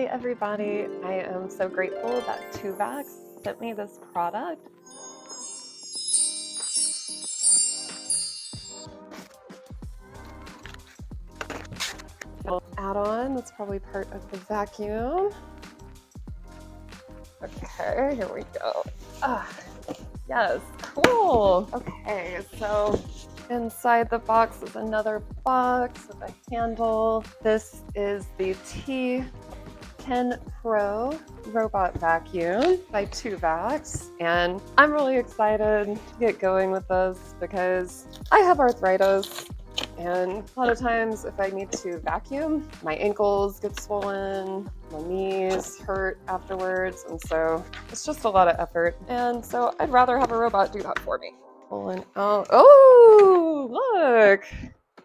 Hi everybody, I am so grateful that Tuvacs sent me this product. Add-on, that's probably part of the vacuum. Okay, here we go. Yes, cool. Okay, so inside the box is another box with a handle. This is the T10 Pro robot vacuum by Tuvacs, and I'm really excited to get going with this because I have arthritis. And a lot of times if I need to vacuum, my ankles get swollen, my knees hurt afterwards, and so it's just a lot of effort. And so I'd rather have a robot do that for me. Pulling out, oh, look!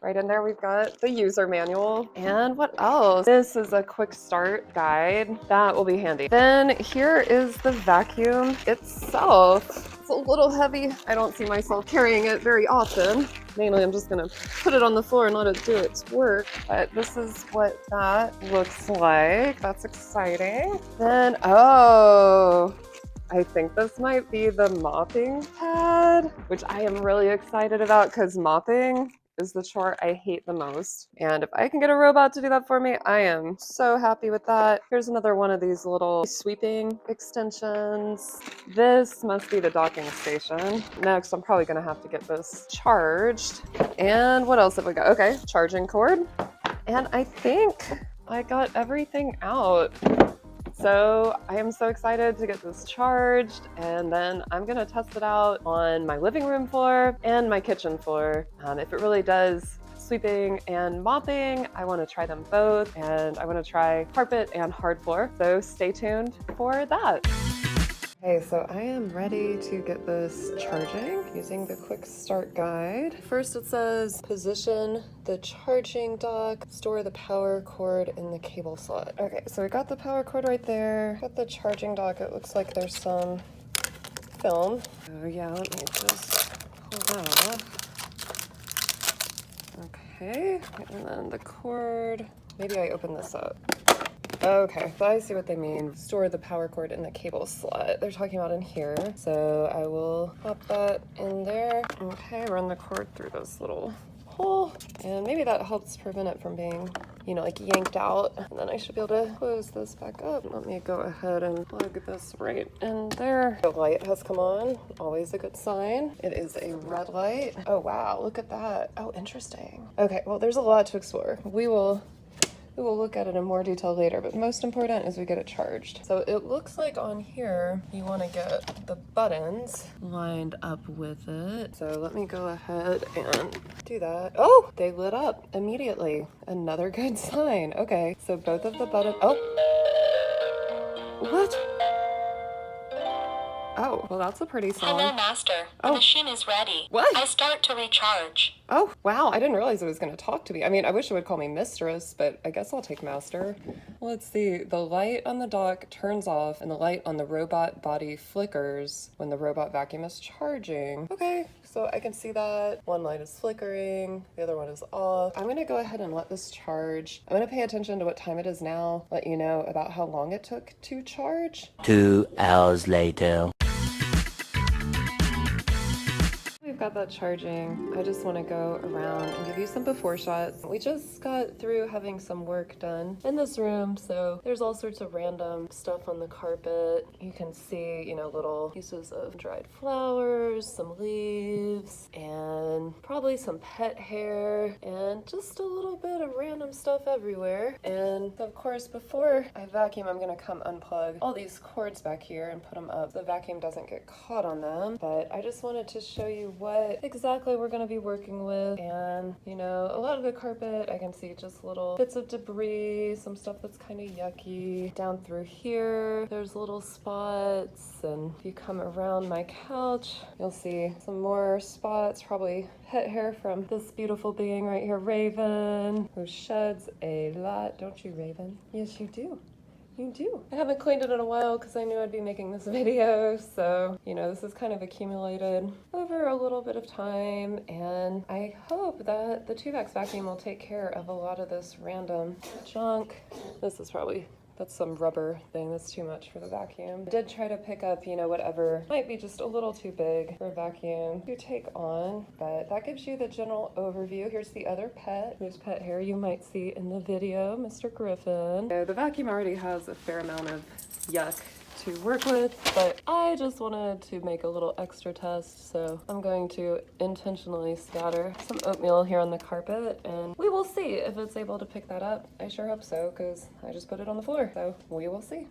Right in there we've got the user manual. And what else? This is a quick start guide. That will be handy. Then here is the vacuum itself. It's a little heavy. I don't see myself carrying it very often. Mainly I'm just gonna put it on the floor and let it do its work. But this is what that looks like. That's exciting. Then, oh, I think this might be the mopping pad, which I am really excited about because mopping is the chore I hate the most. And if I can get a robot to do that for me, I am so happy with that. Here's another one of these little sweeping extensions. This must be the docking station. Next, I'm probably gonna have to get this charged. And what else have we got? Okay, charging cord. And I think I got everything out. So I am so excited to get this charged, and then I'm gonna test it out on my living room floor and my kitchen floor. If it really does sweeping and mopping, I wanna try them both, and I wanna try carpet and hard floor. So stay tuned for that. Okay, so I am ready to get this charging using the quick start guide. First it says position the charging dock, store the power cord in the cable slot. Okay, so we got the power cord right there. Got the charging dock. It looks like there's some film. Oh yeah, let me just pull that off. Okay, and then the cord. Maybe I open this up. Okay, so I see what they mean. Store the power cord in the cable slot. They're talking about in here. So I will pop that in there. Okay, run the cord through this little hole. And maybe that helps prevent it from being, you know, like yanked out. And then I should be able to close this back up. Let me go ahead and plug this right in there. The light has come on. Always a good sign. It is a red light. Oh, wow, look at that. Oh, interesting. Okay, well, there's a lot to explore. We will look at it in more detail later, but most important is we get it charged. So it looks like on here, you want to get the buttons lined up with it. So let me go ahead and do that. Oh, they lit up immediately. Another good sign. Okay, so both of the buttons, oh. What? Oh, well, that's a pretty song. Hello, Master. The machine is ready. What? I start to recharge. Oh, wow. I didn't realize it was going to talk to me. I mean, I wish it would call me Mistress, but I guess I'll take Master. Let's see. The light on the dock turns off and the light on the robot body flickers when the robot vacuum is charging. Okay, so I can see that. One light is flickering, the other one is off. I'm going to go ahead and let this charge. I'm going to pay attention to what time it is now, let you know about how long it took to charge. 2 hours later. We've got that charging. I just want to go around and give you some before shots. We just got through having some work done in this room, so there's all sorts of random stuff on the carpet. You can see, you know, little pieces of dried flowers, some leaves, and probably some pet hair, and just a little bit of random stuff everywhere. And of course, before I vacuum, I'm gonna come unplug all these cords back here and put them up so the vacuum doesn't get caught on them. But I just wanted to show you what exactly we're going to be working with. And you know, a lot of the carpet I can see just little bits of debris, some stuff that's kind of yucky. Down through here there's little spots, and if you come around my couch you'll see some more spots, probably pet hair from this beautiful being right here, Raven, who sheds a lot. Don't you, Raven? Yes, you do. You do. I haven't cleaned it in a while because I knew I'd be making this video, so, you know, this is kind of accumulated over a little bit of time, and I hope that the Tuvacs vacuum will take care of a lot of this random junk. This is probably That's some rubber thing. That's too much for the vacuum. I did try to pick up, you know, whatever might be just a little too big for a vacuum to take on, but that gives you the general overview. Here's the other pet, whose pet hair you might see in the video, Mr. Griffin. So the vacuum already has a fair amount of yuck to work with, but I just wanted to make a little extra test, so I'm going to intentionally scatter some oatmeal here on the carpet, and we will see if it's able to pick that up. I sure hope so, because I just put it on the floor, so we will see.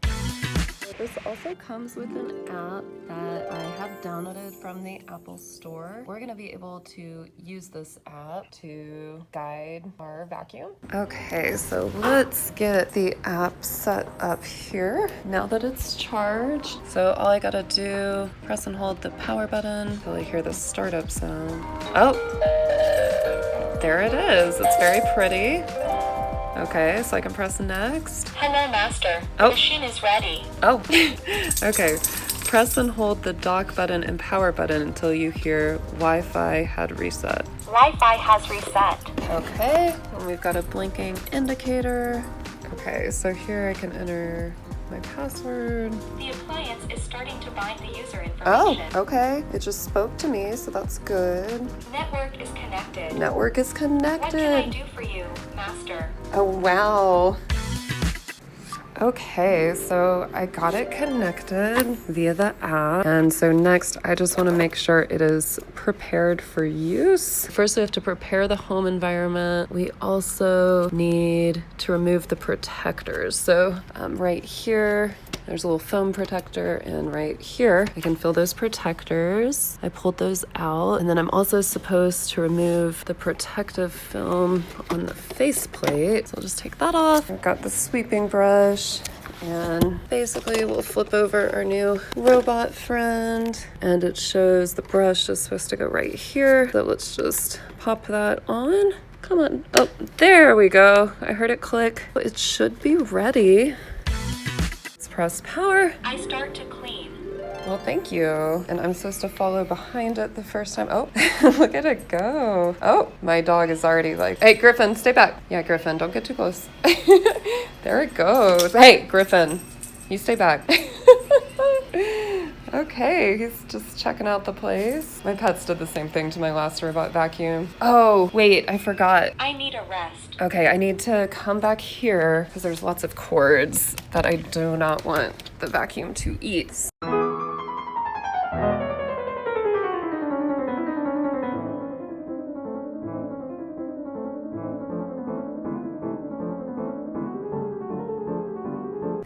This also comes with an app that I have downloaded from the Apple Store. We're gonna be able to use this app to guide our vacuum. Okay, so let's get the app set up here now that it's charged. So all I gotta do, press and hold the power button until I hear the startup sound. Oh, there it is. It's very pretty. Okay, so I can press next. Hello, Master. Oh. The machine is ready. Oh, okay. Press and hold the dock button and power button until you hear Wi-Fi had reset. Wi-Fi has reset. Okay, and we've got a blinking indicator. Okay, so here I can enter my password. The appliance is starting to bind the user Oh, information. okay. It just spoke to me, so that's good. Network is connected. Network is What can I connected. do for you, Master? Oh, wow. Okay, so I got it connected via the app. And so next, I just want to make sure it is prepared for use. First, we have to prepare the home environment. We also need to remove the protectors. So right here, there's a little foam protector, and right here, I can feel those protectors. I pulled those out, and then I'm also supposed to remove the protective film on the faceplate. So I'll just take that off. I've got the sweeping brush, and basically we'll flip over our new robot friend, and it shows the brush is supposed to go right here. So let's just pop that on. Come on. Oh, there we go. I heard it click. It should be ready. Press power. I start to clean. Well, thank you. And I'm supposed to follow behind it the first time. Oh, look at it go. Oh, my dog is already like, hey, Griffin, stay back. Yeah, Griffin, don't get too close. There it goes. Hey, Griffin, you stay back. Okay, he's just checking out the place. My pets did the same thing to my last robot vacuum. Oh, wait, I forgot. I need a rest. Okay, I need to come back here because there's lots of cords that I do not want the vacuum to eat.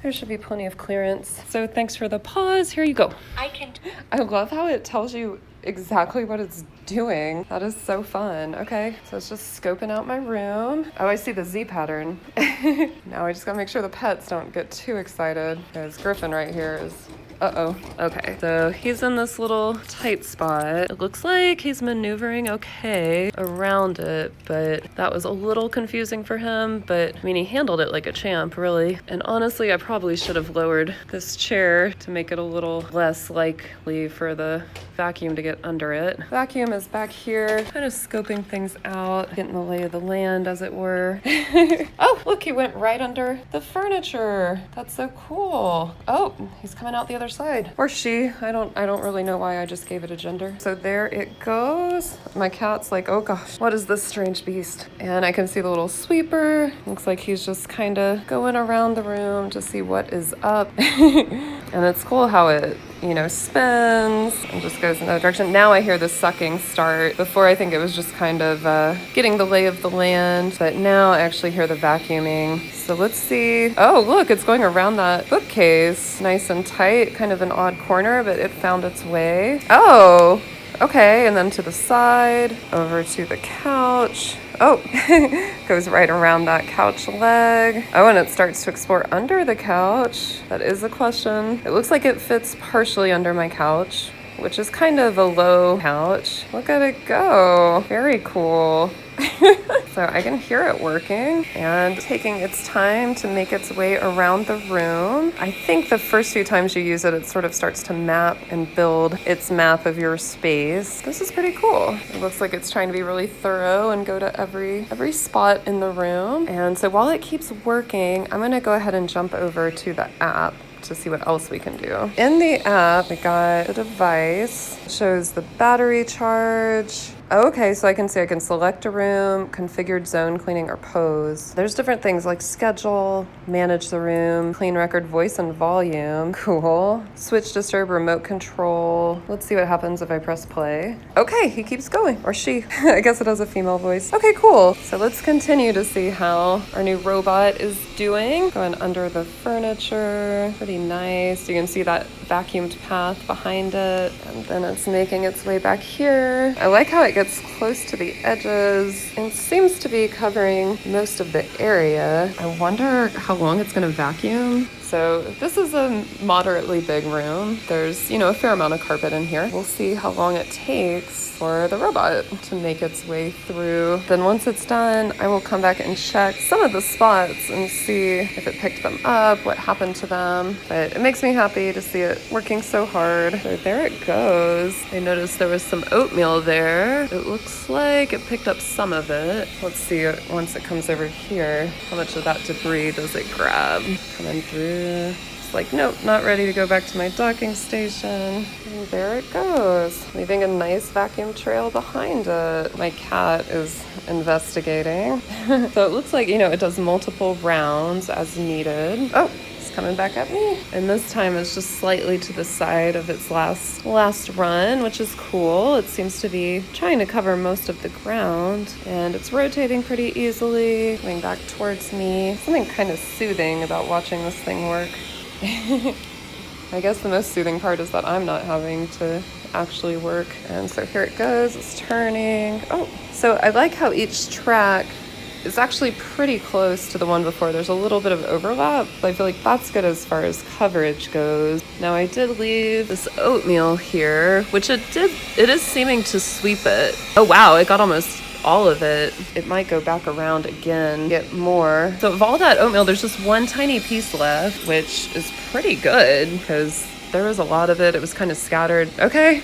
There should be plenty of clearance. So thanks for the pause. Here you go. I love how it tells you exactly what it's doing. That is so fun. Okay, so it's just scoping out my room. Oh, I see the Z pattern. Now I just gotta make sure the pets don't get too excited because Griffin right here is uh-oh. Okay, so he's in this little tight spot. It looks like he's maneuvering okay around it, but that was a little confusing for him. But I mean, he handled it like a champ, really. And honestly, I probably should have lowered this chair to make it a little less likely for the vacuum to get under it. Vacuum is back here, kind of scoping things out, getting the lay of the land, as it were. Oh, look, he went right under the furniture. That's so cool. Oh, he's coming out the other side. Or she. I don't really know why I just gave it a gender. So there it goes. My cat's like, oh gosh, what is this strange beast? And I can see the little sweeper. Looks like he's just kind of going around the room to see what is up. And it's cool how it, you know, spins and just goes in that direction. Now I hear the sucking start. Before I think it was just kind of getting the lay of the land, but now I actually hear the vacuuming. So let's see. Oh, look, it's going around that bookcase. Nice and tight, kind of an odd corner, but it found its way. Oh, okay, and then to the side, over to the couch. Oh, goes right around that couch leg. Oh, and it starts to explore under the couch. That is a question. It looks like it fits partially under my couch, which is kind of a low couch. Look at it go. Very cool. So I can hear it working and taking its time to make its way around the room. I think the first few times you use it, it sort of starts to map and build its map of your space. This is pretty cool. It looks like it's trying to be really thorough and go to every spot in the room. And so while it keeps working, I'm gonna go ahead and jump over to the app to see what else we can do. In the app, we got a device, shows the battery charge. Okay, so I can select a room, configured zone cleaning or pose. There's different things like schedule, manage the room, clean record, voice and volume. Cool. Switch, disturb, remote control. Let's see what happens if I press play. Okay, he keeps going, or she. I guess it has a female voice. Okay, cool. So let's continue to see how our new robot is doing. Going under the furniture, pretty nice. You can see that vacuumed path behind it, and then it's making its way back here. I like how it gets close to the edges and seems to be covering most of the area. I wonder how long it's going to vacuum. So this is a moderately big room. There's, a fair amount of carpet in here. We'll see how long it takes for the robot to make its way through. Then once it's done, I will come back and check some of the spots and see if it picked them up, what happened to them. But it makes me happy to see it working so hard. So there it goes. I noticed there was some oatmeal there. It looks like it picked up some of it. Let's see once it comes over here, how much of that debris does it grab? Coming through. It's like, nope, not ready to go back to my docking station. And there it goes, leaving a nice vacuum trail behind it. My cat is investigating. So it looks like, it does multiple rounds as needed. Oh, it's coming back at me. And this time it's just slightly to the side of its last run, which is cool. It seems to be trying to cover most of the ground, and it's rotating pretty easily, coming back towards me. Something kind of soothing about watching this thing work. I guess the most soothing part is that I'm not having to actually work. And so here it goes, it's turning. Oh, so I like how each track is actually pretty close to the one before. There's a little bit of overlap, but I feel like that's good as far as coverage goes. Now I did leave this oatmeal here, which it is seeming to sweep it. Oh wow, it got almost all of it. It might go back around again, get more. So of all that oatmeal, there's just one tiny piece left, which is pretty good because there was a lot of it. It was kind of scattered. Okay,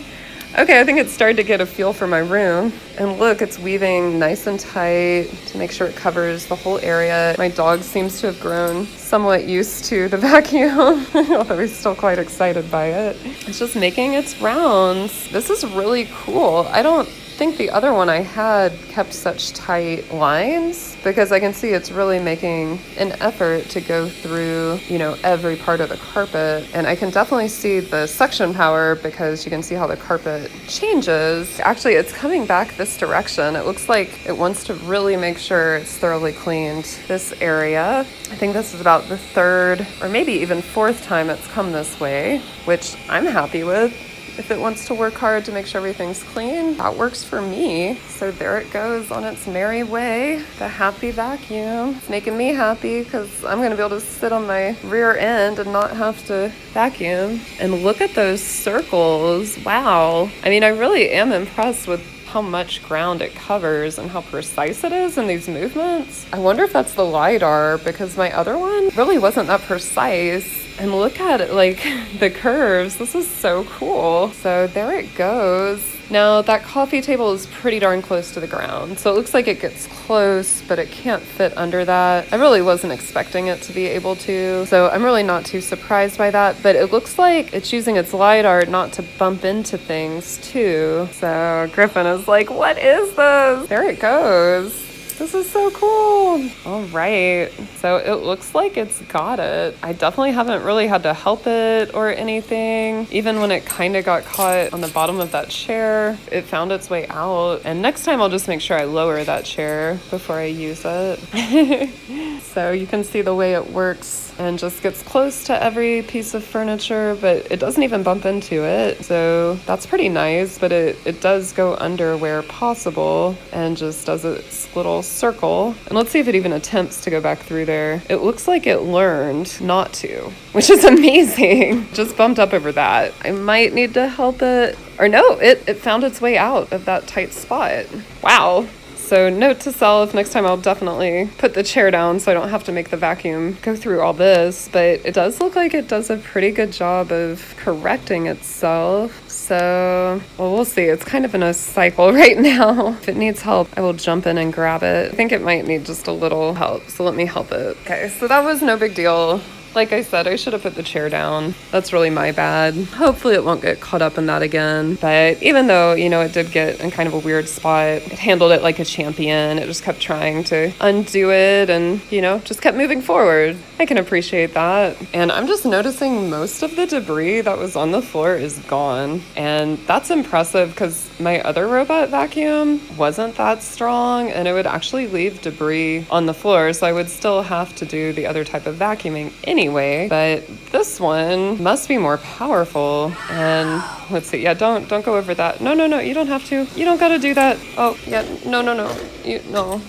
I think it's started to get a feel for my room. And look, it's weaving nice and tight to make sure it covers the whole area. My dog seems to have grown somewhat used to the vacuum, although he's still quite excited by it. It's just making its rounds. This is really cool. I don't think the other one I had kept such tight lines, because I can see it's really making an effort to go through, every part of the carpet. And I can definitely see the suction power because you can see how the carpet changes. Actually, it's coming back this direction. It looks like it wants to really make sure it's thoroughly cleaned this area. I think this is about the third or maybe even fourth time it's come this way, which I'm happy with. If it wants to work hard to make sure everything's clean, that works for me. So there it goes on its merry way, the happy vacuum. It's making me happy because I'm gonna be able to sit on my rear end and not have to vacuum. And look at those circles, wow. I mean, I really am impressed with how much ground it covers and how precise it is in these movements. I wonder if that's the LiDAR, because my other one really wasn't that precise. And look at it, like the curves. This is so cool. So there it goes. Now that coffee table is pretty darn close to the ground. So it looks like it gets close, but it can't fit under that. I really wasn't expecting it to be able to. So I'm really not too surprised by that, but it looks like it's using its LiDAR not to bump into things too. So Griffin is like, what is this? There it goes. This is so cool. All right, so it looks like it's got it. I definitely haven't really had to help it or anything. Even when it kind of got caught on the bottom of that chair, it found its way out. And next time I'll just make sure I lower that chair before I use it. So you can see the way it works and just gets close to every piece of furniture, but it doesn't even bump into it. So that's pretty nice, but it does go under where possible and just does its little circle. And let's see if it even attempts to go back through there. It looks like it learned not to, which is amazing. Just bumped up over that. I might need to help it. Or no, it found its way out of that tight spot. Wow. So note to self, next time I'll definitely put the chair down so I don't have to make the vacuum go through all this, but it does look like it does a pretty good job of correcting itself. So, well, we'll see. It's kind of in a cycle right now. If it needs help, I will jump in and grab it. I think it might need just a little help, so let me help it. Okay, so that was no big deal. Like I said, I should have put the chair down. That's really my bad. Hopefully it won't get caught up in that again. But even though, you know, it did get in kind of a weird spot, it handled it like a champion. It just kept trying to undo it and, you know, just kept moving forward. I can appreciate that. And I'm just noticing most of the debris that was on the floor is gone. And that's impressive because my other robot vacuum wasn't that strong and it would actually leave debris on the floor. So I would still have to do the other type of vacuuming anyway, but this one must be more powerful. And let's see, yeah, don't go over that. No, you don't have to. You don't gotta do that. Oh, yeah, no. No.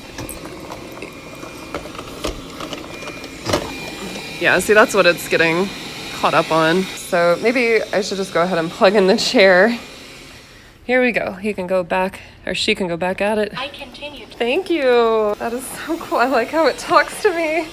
Yeah, see, that's what it's getting caught up on. So maybe I should just go ahead and plug in the chair. Here we go. He can go back, or she can go back at it. I continued. Thank you. That is so cool. I like how it talks to me.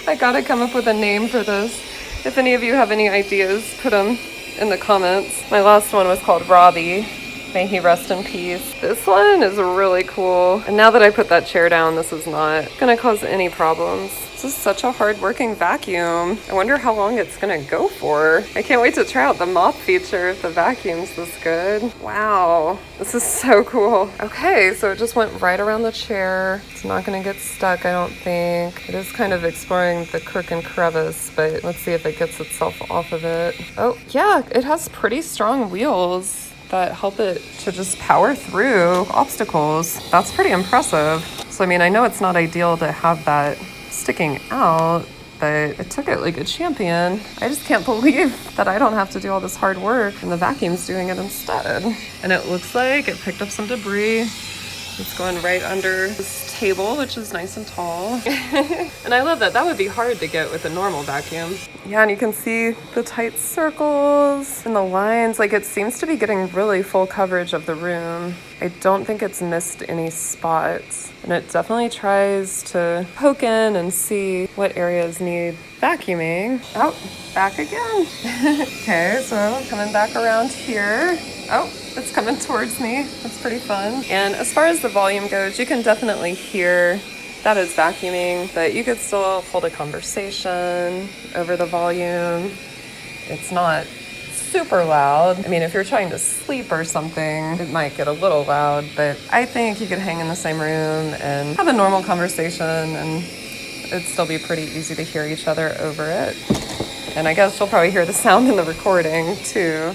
I gotta come up with a name for this. If any of you have any ideas, put them in the comments. My last one was called Robbie. May he rest in peace. This one is really cool. And now that I put that chair down, this is not gonna cause any problems. This is such a hard-working vacuum. I wonder how long it's gonna go for. I can't wait to try out the mop feature if the vacuum's this good. Wow, this is so cool. Okay, so it just went right around the chair. It's not gonna get stuck, I don't think. It is kind of exploring the crook and crevice, but let's see if it gets itself off of it. Oh, yeah, it has pretty strong wheels that help it to just power through obstacles. That's pretty impressive. So, I mean, I know it's not ideal to have that sticking out, but it took it like a champion. I just can't believe that I don't have to do all this hard work and the vacuum's doing it instead. And it looks like it picked up some debris. It's going right under this table, which is nice and tall. And I love that. That would be hard to get with a normal vacuum. Yeah, and you can see the tight circles and the lines. Like, it seems to be getting really full coverage of the room. I don't think it's missed any spots. And it definitely tries to poke in and see what areas need vacuuming. Oh, back again. Okay, so coming back around here. Oh, it's coming towards me. That's pretty fun. And as far as the volume goes, you can definitely hear that is vacuuming, but you could still hold a conversation over the volume. It's not super loud. I mean, if you're trying to sleep or something, it might get a little loud, but I think you could hang in the same room and have a normal conversation and it'd still be pretty easy to hear each other over it. And I guess you'll probably hear the sound in the recording too.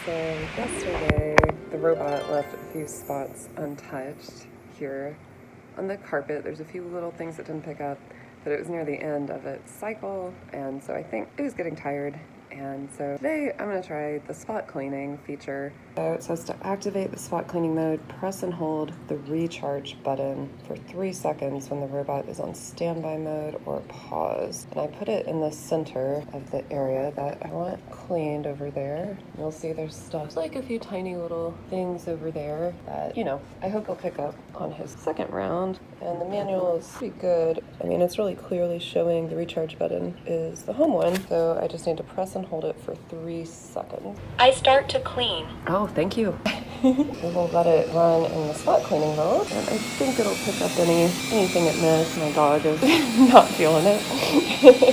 So yesterday, the robot left a few spots untouched here on the carpet. There's a few little things that didn't pick up, but it was near the end of its cycle, and so I think it was getting tired. And so today I'm going to try the spot cleaning feature. So it says to activate the spot cleaning mode, press and hold the recharge button for 3 seconds when the robot is on standby mode or pause. And I put it in the center of the area that I want cleaned over there. You'll see there's stuff like a few tiny little things over there that, you know, I hope he'll pick up on his second round. And the manual is pretty good. I mean, it's really clearly showing the recharge button is the home one. So I just need to press and hold it for 3 seconds. I start to clean. Oh, thank you. We'll let it run in the spot cleaning mode, and I think it'll pick up anything it missed. My dog is not feeling it.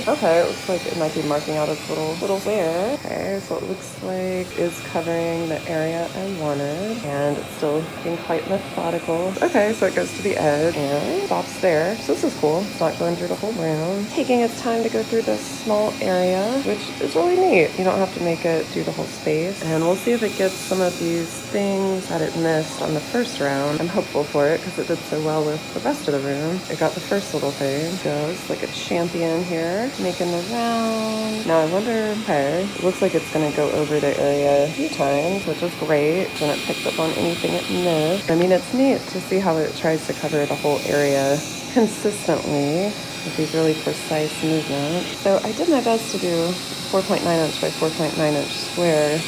Okay, it looks like it might be marking out its little wear. Okay, so it looks like it's covering the area I wanted, and it's still being quite methodical. Okay, so it goes to the edge and stops there. So this is cool. It's not going through the whole room. Taking its time to go through this small area, which is really neat. You don't have to make it do the whole space. And we'll see if it gets some of these things things that it missed on the first round. I'm hopeful for it because it did so well with the rest of the room. It got the first little thing. Goes like a champion here, making the round. Now I wonder, okay, it looks like it's gonna go over the area a few times, which is great when it picks up on anything it missed. I mean, it's neat to see how it tries to cover the whole area consistently with these really precise movements. So I did my best to do 4.9 inch by 4.9 inch square,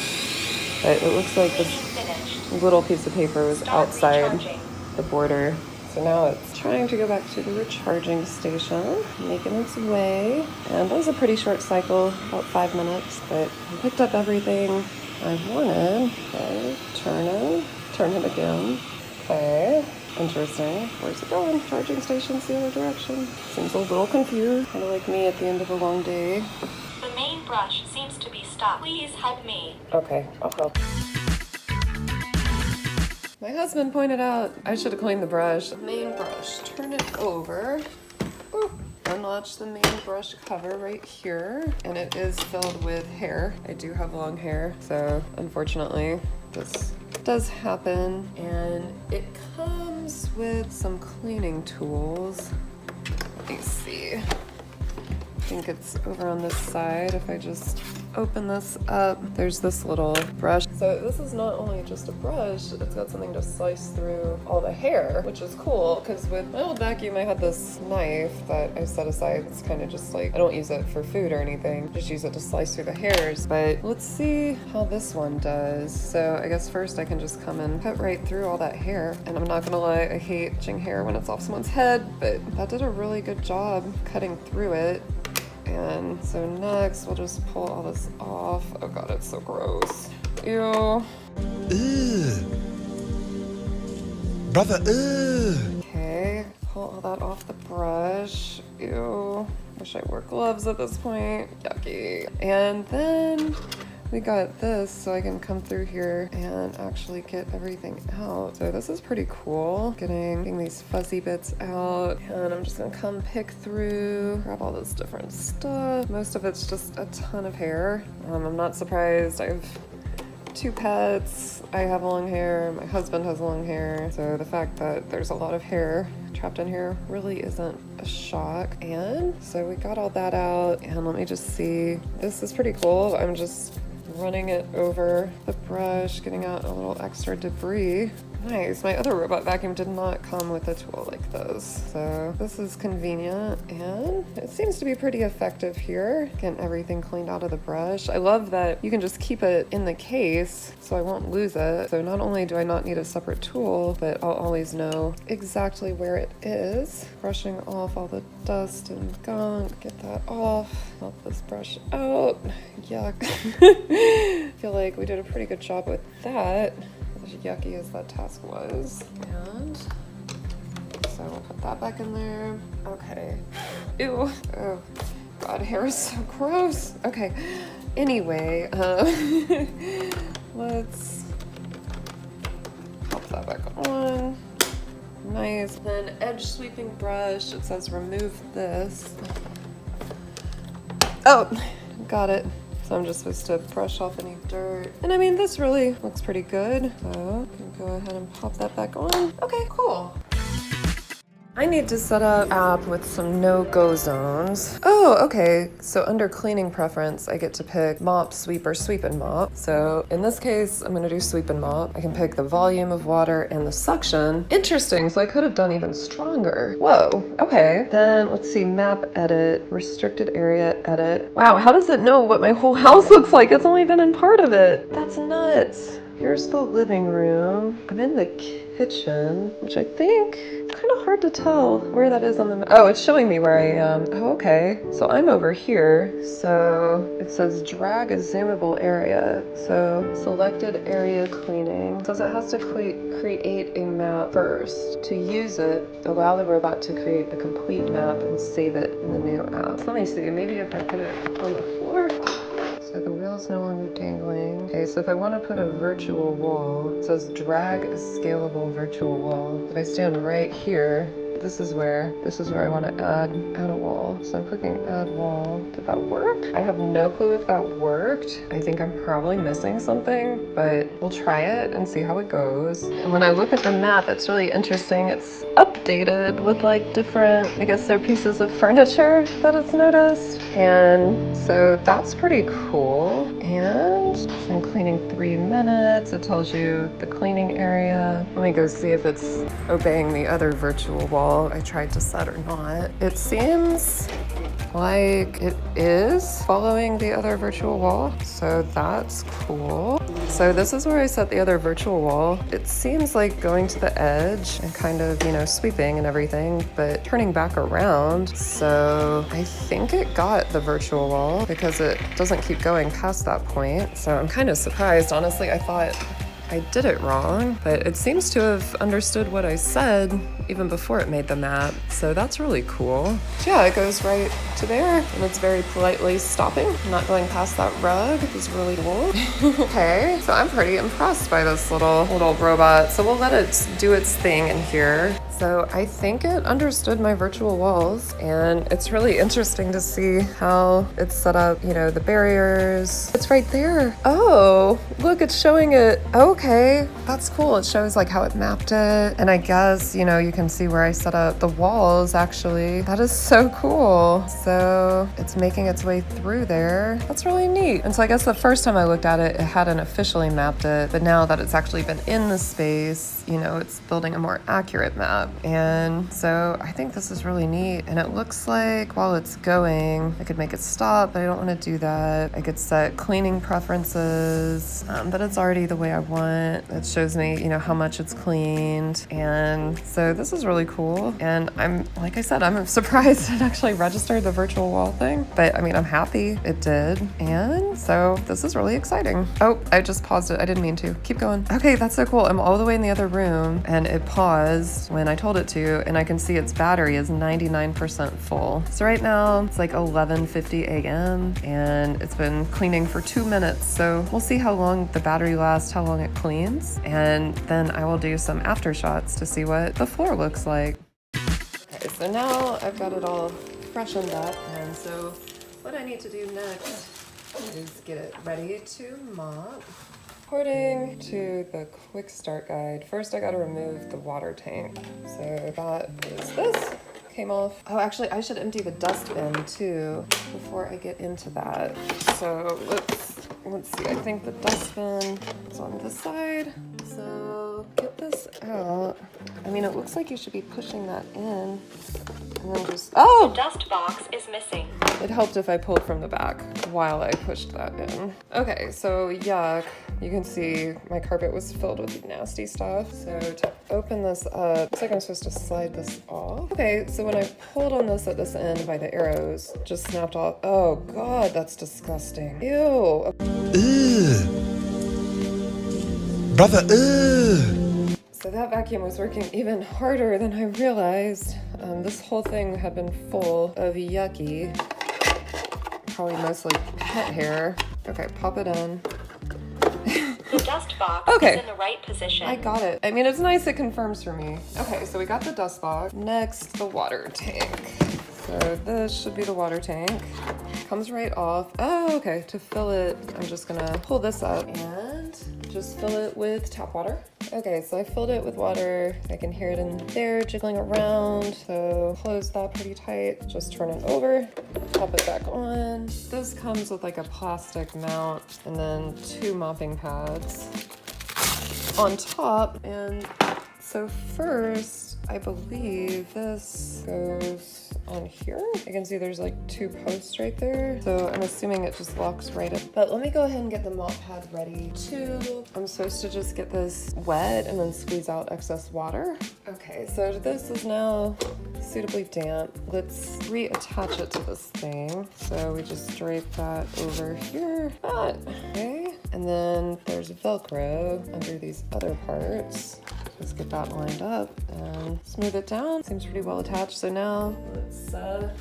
but it looks like this little piece of paper was outside the border. So now it's trying to go back to the recharging station, making its way. And that was a pretty short cycle, about 5 minutes, but I picked up everything I wanted. Okay, turn it again. Okay, interesting. Where's it going? Charging station's the other direction. Seems a little confused, kind of like me at the end of a long day. The main brush seems to be stopped. Please help me. Okay, I'll help. My husband pointed out I should have cleaned the brush. The main brush, turn it over. Ooh. Unlatch the main brush cover right here, and it is filled with hair. I do have long hair, so unfortunately this does happen. And it comes with some cleaning tools. Let me see. I think it's over on this side. If I just open this up, there's this little brush. So this is not only just a brush, it's got something to slice through all the hair, which is cool because with my old vacuum I had this knife that I set aside. It's kind of just like, I don't use it for food or anything, just use it to slice through the hairs. But let's see how this one does. So I guess first I can just come and cut right through all that hair. And I'm not gonna lie, I hate touching hair when it's off someone's head, but that did a really good job cutting through it. And so next we'll just pull all this off. Oh god, it's so gross. Ew. Ugh. Brother, ugh. Okay, pull all that off the brush. Ew. Wish I wore gloves at this point. Yucky. And then we got this so I can come through here and actually get everything out. So this is pretty cool, getting these fuzzy bits out. And I'm just gonna come pick through, grab all this different stuff. Most of it's just a ton of hair. I'm not surprised. I have 2 pets. I have long hair. My husband has long hair. So the fact that there's a lot of hair trapped in here really isn't a shock. And so we got all that out. And let me just see. This is pretty cool. I'm just running it over the brush, getting out a little extra debris. Nice. My other robot vacuum did not come with a tool like this, so this is convenient, and it seems to be pretty effective here, getting everything cleaned out of the brush. I love that you can just keep it in the case so I won't lose it. So not only do I not need a separate tool, but I'll always know exactly where it is. Brushing off all the dust and gunk, get that off, help this brush out. Yuck. I feel like we did a pretty good job with that, as yucky as that task was. And so we'll put that back in there. Okay. Ew. Oh god, hair is so gross. Okay. Anyway, let's pop that back on. Nice. Then edge sweeping brush. It says remove this. Oh, got it. So I'm just supposed to brush off any dirt. And I mean, this really looks pretty good. So I can go ahead and pop that back on. Okay, cool. I need to set up an app with some no-go zones. Oh, okay. So under cleaning preference, I get to pick mop, sweep, or sweep and mop. So in this case, I'm gonna do sweep and mop. I can pick the volume of water and the suction. Interesting, so I could have done even stronger. Whoa, okay. Then let's see, map edit, restricted area edit. Wow, how does it know what my whole house looks like? It's only been in part of it. That's nuts. Here's the living room. I'm in the kitchen, which I think kind of hard to tell where that is on the map. Oh, it's showing me where I am. Oh, okay. So I'm over here. So it says drag a zoomable area. So selected area cleaning. It says it has to create a map first. To use it, allow the robot to create a complete map and save it in the new app. So let me see, maybe if I put it on the floor. So the wheel's no longer dangling. Okay, so if I want to put a virtual wall, it says drag a scalable virtual wall. If I stand right here, this is where I want to add a wall. So I'm clicking add wall. Did that work? I have no clue if that worked. I think I'm probably missing something, but we'll try it and see how it goes. And when I look at the map, it's really interesting. It's updated with like different, I guess they're pieces of furniture that it's noticed. And so that's pretty cool. And I'm cleaning 3 minutes. It tells you the cleaning area. Let me go see if it's obeying the other virtual wall I tried to set or not. It seems like it is following the other virtual wall, so that's cool. So this is where I set the other virtual wall. It seems like going to the edge and kind of, you know, sweeping and everything, but turning back around. So I think it got the virtual wall because it doesn't keep going past that point. So I'm kind of surprised, honestly. I thought I did it wrong, but it seems to have understood what I said even before it made the map. So that's really cool. Yeah, it goes right to there and it's very politely stopping, not going past that rug. It's really cool. Okay, so I'm pretty impressed by this little robot. So we'll let it do its thing in here. So I think it understood my virtual walls, and it's really interesting to see how it's set up, you know, the barriers. It's right there. Oh, look, it's showing it. Okay, that's cool. It shows like how it mapped it. And I guess, you know, you can see where I set up the walls actually. That is so cool. So it's making its way through there. That's really neat. And so I guess the first time I looked at it, it hadn't officially mapped it, but now that it's actually been in the space, you know, it's building a more accurate map. And so I think this is really neat. And it looks like while it's going, I could make it stop, but I don't want to do that. I could set cleaning preferences, but it's already the way I want. It shows me, you know, how much it's cleaned. And so this is really cool. And I'm, like I said, I'm surprised it actually registered the virtual wall thing, but I mean, I'm happy it did. And so this is really exciting. Oh, I just paused it. I didn't mean to. Keep going. Okay, that's so cool. I'm all the way in the other room and it paused when I told it to, and I can see its battery is 99% full. So right now it's like 11:50 a.m. and it's been cleaning for 2 minutes. So we'll see how long the battery lasts, how long it cleans, and then I will do some after shots to see what the floor looks like. Okay, so now I've got it all freshened up, and so what I need to do next is get it ready to mop. According to the quick start guide, first I gotta remove the water tank. So that is this. Came off. Oh, actually I should empty the dust bin too before I get into that. So let's see, I think the dust bin is on this side. So get this out. I mean, it looks like you should be pushing that in and then just, oh! The dust box is missing. It helped if I pulled from the back while I pushed that in. Okay, so yuck. You can see my carpet was filled with nasty stuff. So to open this up, looks like I'm supposed to slide this off. Okay, so when I pulled on this at this end by the arrows, just snapped off. Oh God, that's disgusting. Ew. Ugh. Brother, ugh. So that vacuum was working even harder than I realized. This whole thing had been full of yucky, probably mostly pet hair. Okay, pop it in. The dust box Okay. is in the right position. I got it. I mean, it's nice it confirms for me. Okay, so we got the dust box. Next, the water tank. So this should be the water tank. Comes right off. Oh, okay. To fill it, I'm just gonna pull this up and just fill it with tap water. Okay, so I filled it with water. I can hear it in there jiggling around. So close that pretty tight. Just turn it over, pop it back on. This comes with like a plastic mount and then 2 mopping pads on top. And so first, I believe this goes on here. I can see there's like 2 posts right there. So I'm assuming it just locks right up. But let me go ahead and get the mop pad ready too. I'm supposed to just get this wet and then squeeze out excess water. Okay, so this is now suitably damp. Let's reattach it to this thing. So we just drape that over here. Okay. And then there's Velcro under these other parts. Just get that lined up and smooth it down. Seems pretty well attached. So now let's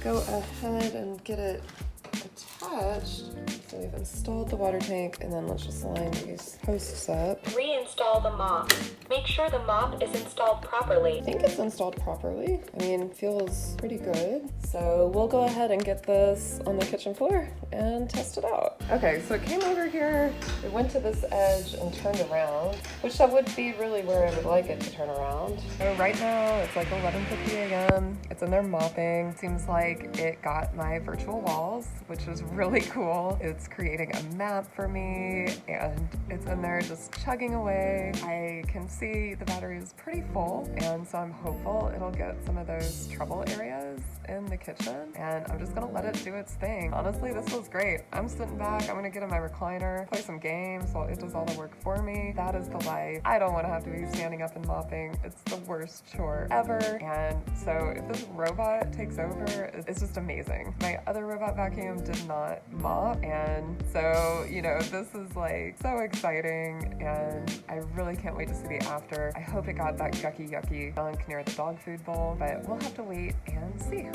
go ahead and get it attached. So So we've installed the water tank, and then let's just line these posts up. Reinstall the mop. Make sure the mop is installed properly. I think it's installed properly. I mean, feels pretty good. So we'll go ahead and get this on the kitchen floor and test it out. Okay, so it came over here, it went to this edge and turned around, which that would be really where I would like it to turn around. So right now it's like 11:50 a.m. It's in there mopping. Seems like it got my virtual walls, which is really cool. It's creating a map for me, and it's in there just chugging away. I can see the battery is pretty full, and so I'm hopeful it'll get some of those trouble areas in the kitchen, and I'm just gonna let it do its thing. Honestly, this was great. I'm sitting back, I'm gonna get in my recliner, play some games while it does all the work for me. That is the life. I don't wanna have to be standing up and mopping. It's the worst chore ever, and so if this robot takes over, it's just amazing. My other robot vacuum did not mop, and so, you know, this is like so exciting, and I really can't wait to see the after. I hope it got that yucky gunk near the dog food bowl, but we'll have to wait and see.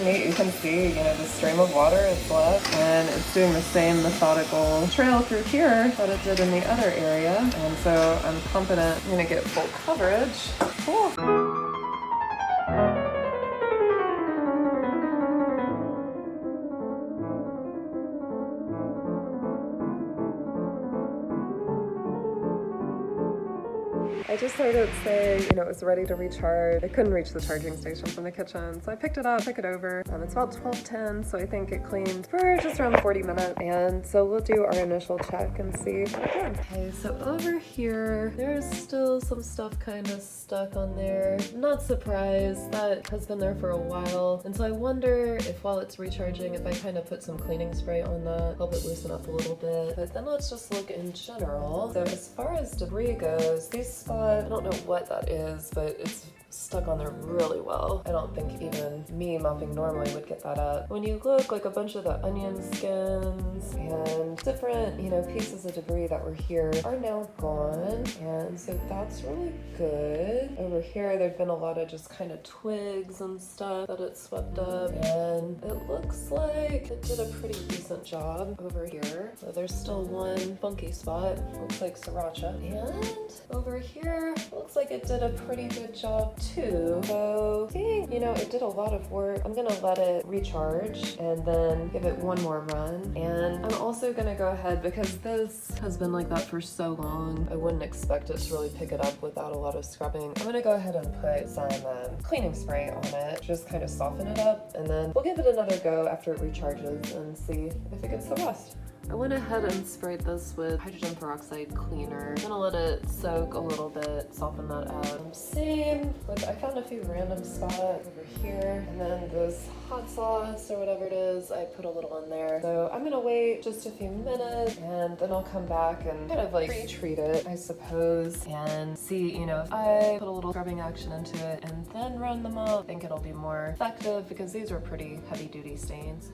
Neat, you can see, you know, the stream of water is left, and it's doing the same methodical trail through here that it did in the other area, and so I'm confident I'm gonna get full coverage. Cool. I just heard it say, you know, it was ready to recharge. I couldn't reach the charging station from the kitchen, so I picked it up, took it over. It's about 12:10, so I think it cleaned for just around 40 minutes. And so we'll do our initial check and see how it did. Okay, so over here, there's still some stuff kind of stuck on there. Not surprised, that has been there for a while. And so I wonder if while it's recharging, if I kind of put some cleaning spray on that, help it loosen up a little bit. But then let's just look in general. So as far as debris goes, these spots, I don't know what that is, but it's stuck on there really well. I don't think even me mopping normally would get that up. When you look, like a bunch of the onion skins and different, you know, pieces of debris that were here are now gone, and so that's really good. Over here, there've been a lot of just kind of twigs and stuff that it swept up, and it looks like it did a pretty decent job over here. So there's still one funky spot, looks like sriracha, and over here, looks like it did a pretty good job too. So I think, you know, it did a lot of work. I'm gonna let it recharge and then give it one more run. And I'm also gonna go ahead, because this has been like that for so long, I wouldn't expect it to really pick it up without a lot of scrubbing. I'm gonna go ahead and put some cleaning spray on it, just kind of soften it up, and then we'll give it another go after it recharges and see if it gets the rust. I went ahead and sprayed this with hydrogen peroxide cleaner. I'm gonna let it soak a little bit, soften that out. Same with, I found a few random spots over here, and then this hot sauce or whatever it is, I put a little in there. So I'm gonna wait just a few minutes, and then I'll come back and kind of like pre-treat it, I suppose, and see, you know, if I put a little scrubbing action into it and then run them up, I think it'll be more effective, because these were pretty heavy-duty stains.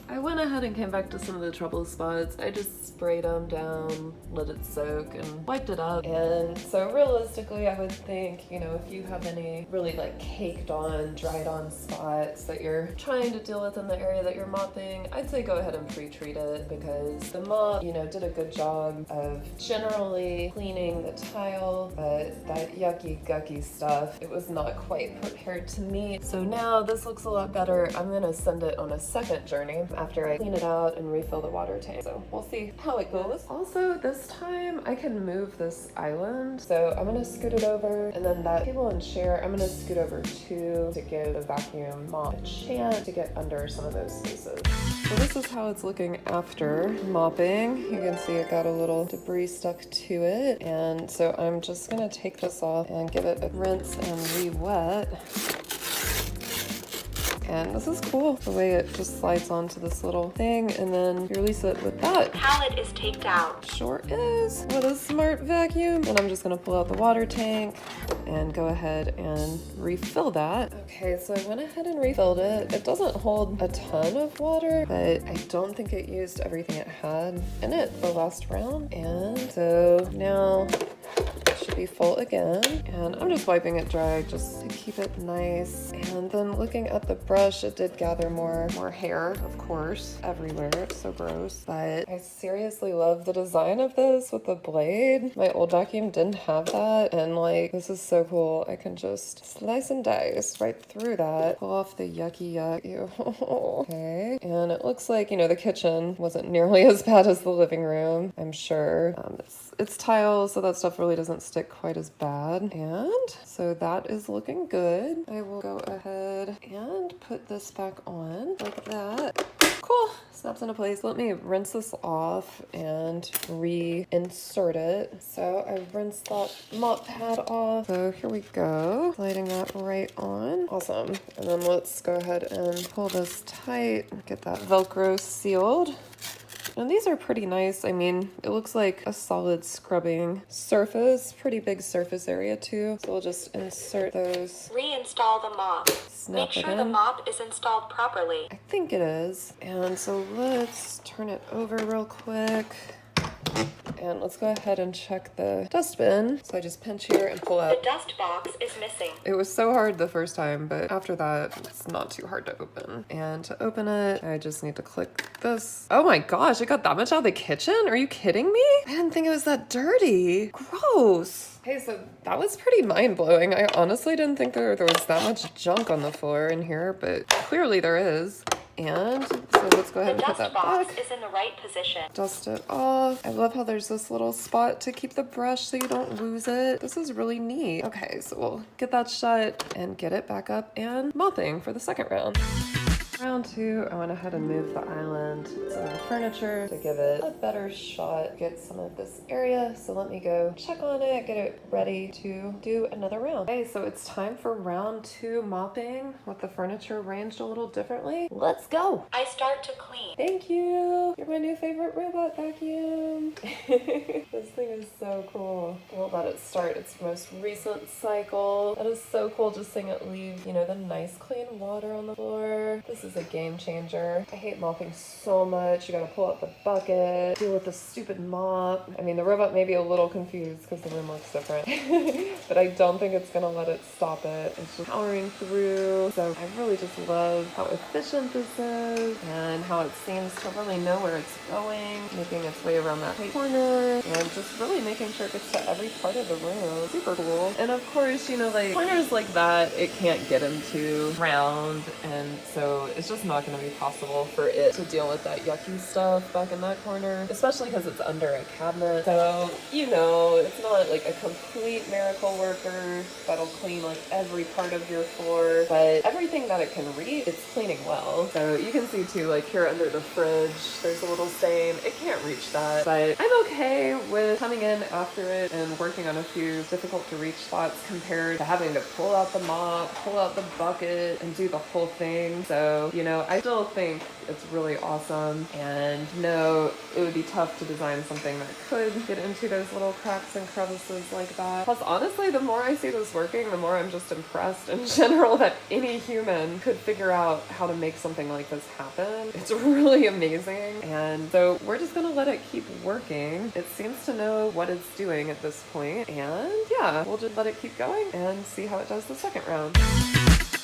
I went ahead and came back to some of the trouble spots. I just sprayed them down, let it soak, and wiped it up. And so realistically, I would think, you know, if you have any really like caked on, dried on spots that you're trying to deal with in the area that you're mopping, I'd say go ahead and pre-treat it, because the mop, you know, did a good job of generally cleaning the tile, but that yucky, gucky stuff, it was not quite prepared to me. So now this looks a lot better. I'm gonna send it on a second journey after I clean it out and refill the water tank. So we'll see how it goes. Also, this time I can move this island. So I'm gonna scoot it over, and then that table and chair, I'm gonna scoot over to give the vacuum mop a chance to get under some of those spaces. So this is how it's looking after mopping. You can see it got a little debris stuck to it. And so I'm just gonna take this off and give it a rinse and re-wet. And this is cool, the way it just slides onto this little thing, and then you release it with that. Pallet is taped out. Sure is. What a smart vacuum. And I'm just gonna pull out the water tank and go ahead and refill that. Okay, so I went ahead and refilled it. It doesn't hold a ton of water, but I don't think it used everything it had in it the last round. And so now it should be full again. And I'm just wiping it dry just to keep it nice. And then looking at the brush, it did gather more hair, of course, everywhere. It's so gross. But I seriously love the design of this with the blade. My old vacuum didn't have that. And like, this is so cool. I can just slice and dice right through that. Pull off the yucky yuck. Ew. Okay. And it looks like, you know, the kitchen wasn't nearly as bad as the living room, I'm sure. It's tile, so that stuff really doesn't stick quite as bad. And so that is looking good. I will go ahead and put this back on like that. Cool, snaps into place. Let me rinse this off and reinsert it. So I rinsed that mop pad off. So here we go, sliding that right on. Awesome. And then let's go ahead and pull this tight, get that Velcro sealed. And these are pretty nice. I mean, it looks like a solid scrubbing surface, pretty big surface area too. So we'll just insert those. Reinstall the mop. Snap Make it sure the in. mop is installed properly. I think it is. And so let's turn it over real quick. And let's go ahead and check the dustbin. So I just pinch here and pull The out. dust box is missing. It was so hard the first time, but after that, it's not too hard to open. And to open it, I just need to click this. Oh my gosh, it got that much out of the kitchen? Are you kidding me? I didn't think it was that dirty. Gross. Hey, so that was pretty mind-blowing. I honestly didn't think there was that much junk on the floor in here, but clearly there is. And so let's go ahead and The put dust that box back. is in the right position. Dust it off. I love how there's this little spot to keep the brush so you don't lose it. This is really neat. Okay, so we'll get that shut and get it back up and mopping for the second round. Round two, I went ahead and moved the island, some of the furniture to give it a better shot, get some of this area. So let me go check on it, get it ready to do another round. Okay, so it's time for round two mopping with the furniture arranged a little differently. Let's go. I start to clean. Thank you. You're my new favorite robot vacuum. This thing is so cool. We'll let it start its most recent cycle. That is so cool just seeing it leave, you know, the nice clean water on the floor. This is a game changer. I hate mopping so much. You gotta pull out the bucket, deal with the stupid mop. I mean, the robot may be a little confused because the room looks different, but I don't think it's gonna let it stop it. It's just powering through. So I really just love how efficient this is and how it seems to really know where it's going, making its way around that corner and just really making sure it gets to every part of the room. Super cool. And of course, you know, like corners like that, it can't get into round, and so it's just not going to be possible for it to deal with that yucky stuff back in that corner, especially because it's under a cabinet. So, you know, it's not like a complete miracle worker that'll clean like every part of your floor, but everything that it can reach, it's cleaning well. So you can see too, like here under the fridge, there's a little stain. It can't reach that, but I'm okay with coming in after it and working on a few difficult to reach spots compared to having to pull out the mop, pull out the bucket, and do the whole thing. So, you know, I still think it's really awesome, and no, it would be tough to design something that could get into those little cracks and crevices like that. Plus, honestly, the more I see this working, the more I'm just impressed in general that any human could figure out how to make something like this happen. It's really amazing, and so we're just gonna let it keep working. It seems to know what it's doing at this point, and yeah, we'll just let it keep going and see how it does the second round.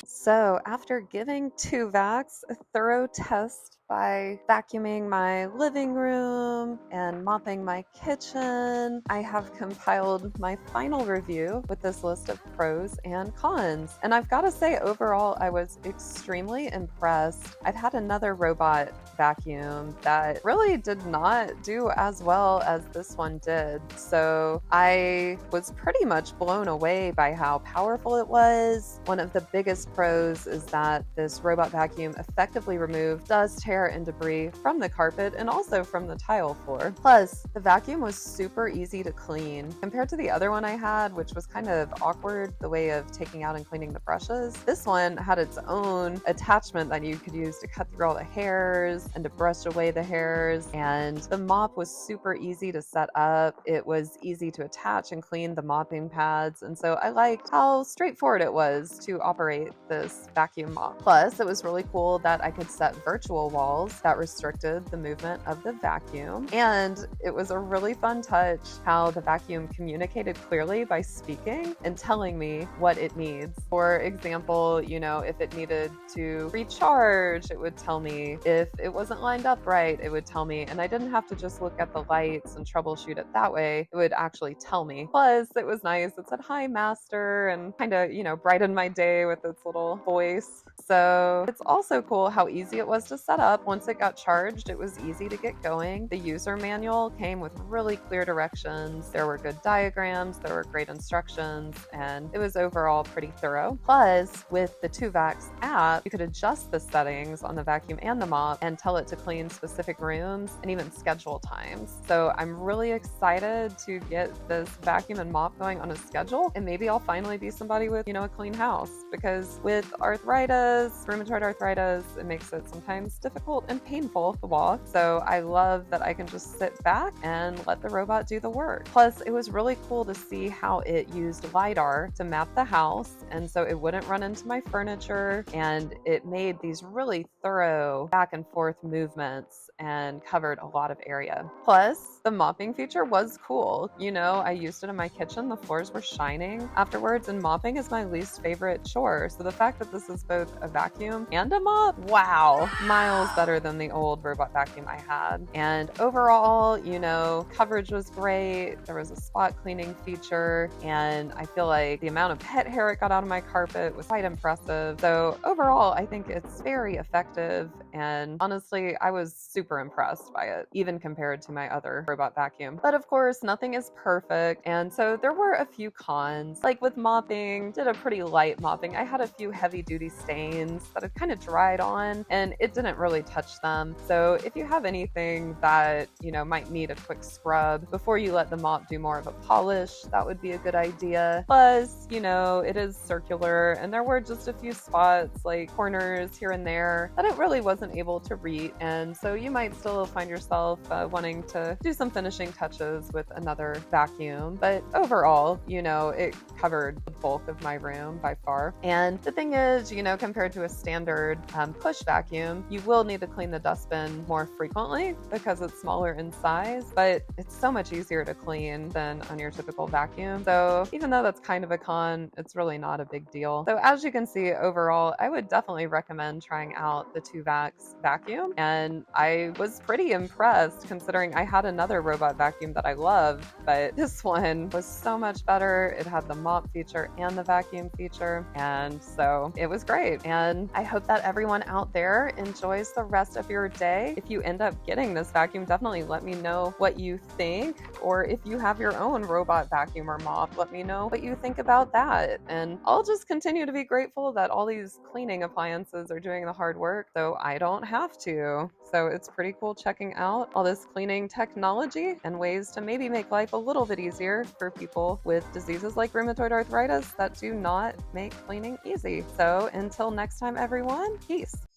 So after giving Tuvacs a thorough test by vacuuming my living room and mopping my kitchen, I have compiled my final review with this list of pros and cons. And I've got to say, overall, I was extremely impressed. I've had another robot vacuum that really did not do as well as this one did. So I was pretty much blown away by how powerful it was. One of the biggest pros is that this robot vacuum effectively removed dust, hair, and debris from the carpet and also from the tile floor. Plus, the vacuum was super easy to clean. Compared to the other one I had, which was kind of awkward, the way of taking out and cleaning the brushes, this one had its own attachment that you could use to cut through all the hairs and to brush away the hairs. And the mop was super easy to set up. It was easy to attach and clean the mopping pads. And so I liked how straightforward it was to operate this vacuum mop. Plus, it was really cool that I could set virtual walls walls that restricted the movement of the vacuum. And it was a really fun touch how the vacuum communicated clearly by speaking and telling me what it needs. For example, you know, if it needed to recharge, it would tell me. If it wasn't lined up right, it would tell me. And I didn't have to just look at the lights and troubleshoot it that way. It would actually tell me. Plus, it was nice. It said, "Hi, master," and kind of, you know, brightened my day with its little voice. So it's also cool how easy it was to set up. Once it got charged, it was easy to get going. The user manual came with really clear directions. There were good diagrams, there were great instructions, and it was overall pretty thorough. Plus, with the Tuvacs app, you could adjust the settings on the vacuum and the mop and tell it to clean specific rooms and even schedule times. So I'm really excited to get this vacuum and mop going on a schedule, and maybe I'll finally be somebody with, you know, a clean house, because with arthritis, rheumatoid arthritis, it makes it sometimes difficult and painful to walk. So I love that I can just sit back and let the robot do the work. Plus, it was really cool to see how it used LiDAR to map the house, and so it wouldn't run into my furniture, and it made these really thorough back and forth movements and covered a lot of area. Plus, the mopping feature was cool. You know, I used it in my kitchen. The floors were shining afterwards, and mopping is my least favorite chore. So the fact that this is both a vacuum and a mop, wow, miles better than the old robot vacuum I had. And overall, you know, coverage was great. There was a spot cleaning feature, and I feel like the amount of pet hair it got out of my carpet was quite impressive. So overall, I think it's very effective, and honestly, I was super impressed by it, even compared to my other robot vacuum. But of course, nothing is perfect, and so there were a few cons. Like with mopping, did a pretty light mopping. I had a few heavy duty stains that had kind of dried on, and it didn't really touch them. So if you have anything that, you know, might need a quick scrub before you let the mop do more of a polish, that would be a good idea. Plus, you know, it is circular, and there were just a few spots, like corners here and there, that it really wasn't able to reach, and so you might still find yourself wanting to do some finishing touches with another vacuum. But overall, you know, it covered the bulk of my room by far. And the thing is, you know, compared to a standard push vacuum, you will need to clean the dustbin more frequently because it's smaller in size, but it's so much easier to clean than on your typical vacuum. So even though that's kind of a con, it's really not a big deal. So as you can see, overall, I would definitely recommend trying out the Tuvacs vacuum. And I was pretty impressed considering I had another robot vacuum that I loved, but this one was so much better. It had the mop feature and the vacuum feature, and so it was great. And I hope that everyone out there enjoys the rest of your day. If you end up getting this vacuum, definitely let me know what you think, or if you have your own robot vacuum or mop, let me know what you think about that. And I'll just continue to be grateful that all these cleaning appliances are doing the hard work so I don't have to. So it's pretty cool checking out all this cleaning technology and ways to maybe make life a little bit easier for people with diseases like rheumatoid arthritis that do not make cleaning easy. So until next time, everyone, peace.